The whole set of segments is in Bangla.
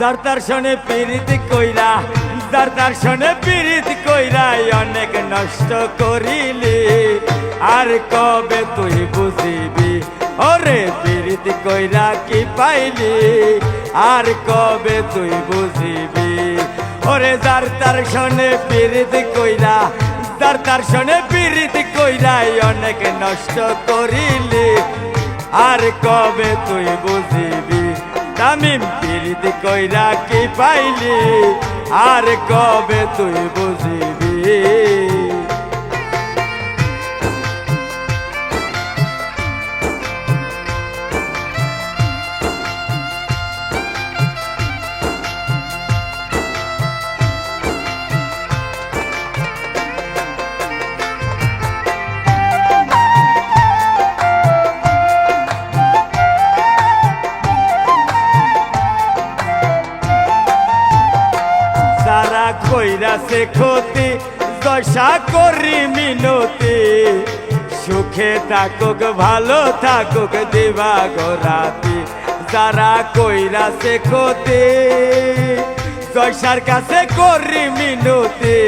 যার তার শোনে পিরিত কইরা, যার তার শোনে পিরিত কইরা অনেক নষ্ট করিলি, আর কবে তুই বুঝিবি ওরে পিরিত কইরা কি পাইলি, আর কবে তুই বুঝিবি ওরে যার তার শোনে পিরিত কইরা, যার তার শোনে পিরিত কইরা অনেক নষ্ট করিলি, আর কবে তুই বুঝিবি তামিম পিরিত কইরা কি পাইলি, আর কবে তুই বুঝিবি। যারা কইরাছে ক্ষতি দশা করি মিনতি, সুখে থাকুক ভালো থাকুক দিবা গোরাতি, যারা কইরাছে ক্ষতি দশার কাছে করি মিনতি,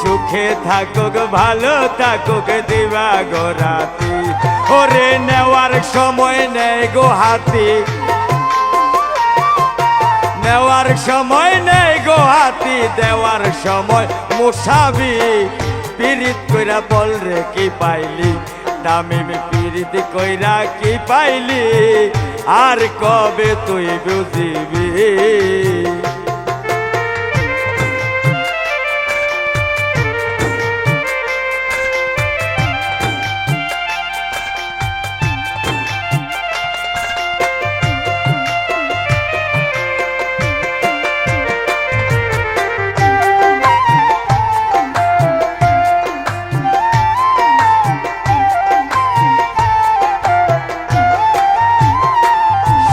সুখে থাকুক ভালো থাকুক দিবা গোরাতি, ওরে নেওয়ার সময় নেই গো হাতি, নেওয়ার সময় নেই গো হাতি, দেওয়ার সময় মুসাবি, পিরিত কইরা বল রে কি পাইলি, তামিম পিরিত কইরা কি পাইলি, আর কবে তুই বুঝিবি।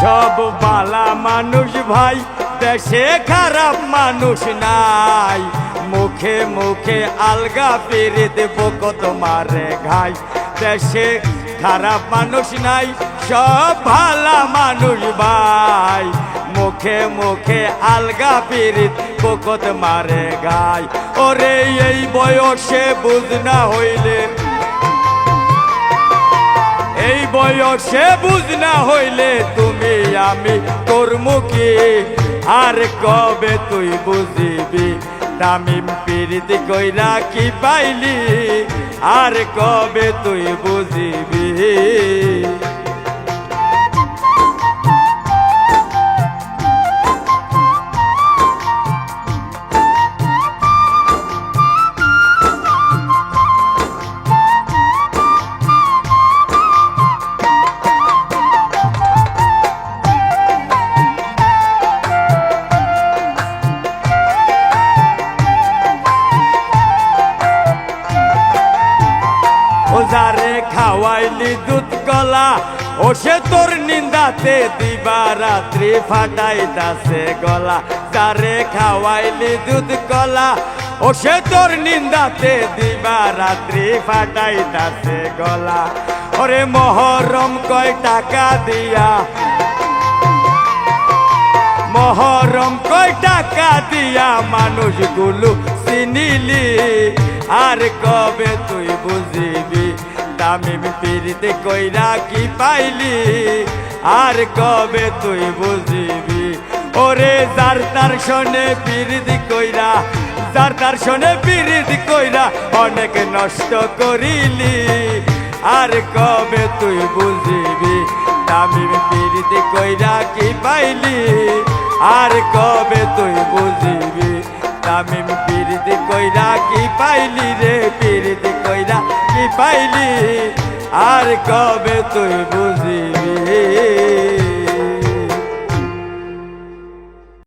সব বালা মানুষ ভাই দেশে খারাপ মানুষ নাই, মুখে মুখে আলগা পিরিত বকত মারে ঘাই, দেশে খারাপ মানুষ নাই সব ভালা মানুষ ভাই, মুখে মুখে আলগা পিরিত বকত মারে ঘাই, ওরে এই বয়সে বুঝ না হইলে, এই বয়সে বুঝ না হইলে তুমি আমি তোর মুখে, আর কবে তুই বুঝিবি তামিম পিরিত কইরা কি পাইলি, আর কবে তুই বুঝিবি। যারে খাওয়াইলি দুধ কলা ও সে তোর নিন্দাতে দিবা রাত্রি ফাটাইতাছে গলা, যারে খাওয়াইলি দুধ কলা ও সে তোর নিন্দাতে দিবা রাত্রি ফাটাইতাছে গলা, ওরে মহরম কয় টাকা দিয়া, মহরম কয় টাকা দিয়া মানুষগুলো চিনিলি, আর কবে তুই বুঝিবি তামিম পিরিত কইরা কি পাইলি, আর কবে তুই বুঝিবি ওরে যার তার শোনে পিরিত কইরা, যার তার শোনে পিরিত কইরা অনেক নষ্ট করিলি, আর কবে তুই বুঝিবি তামিম পিরিত কইরা কি পাইলি, আর কবে তুই বুঝিবি তামিম পিরিত কইরা কি পাইলি রে, পিরিত কইরা কি পাইলি, আর কবে তুই বুঝিবি।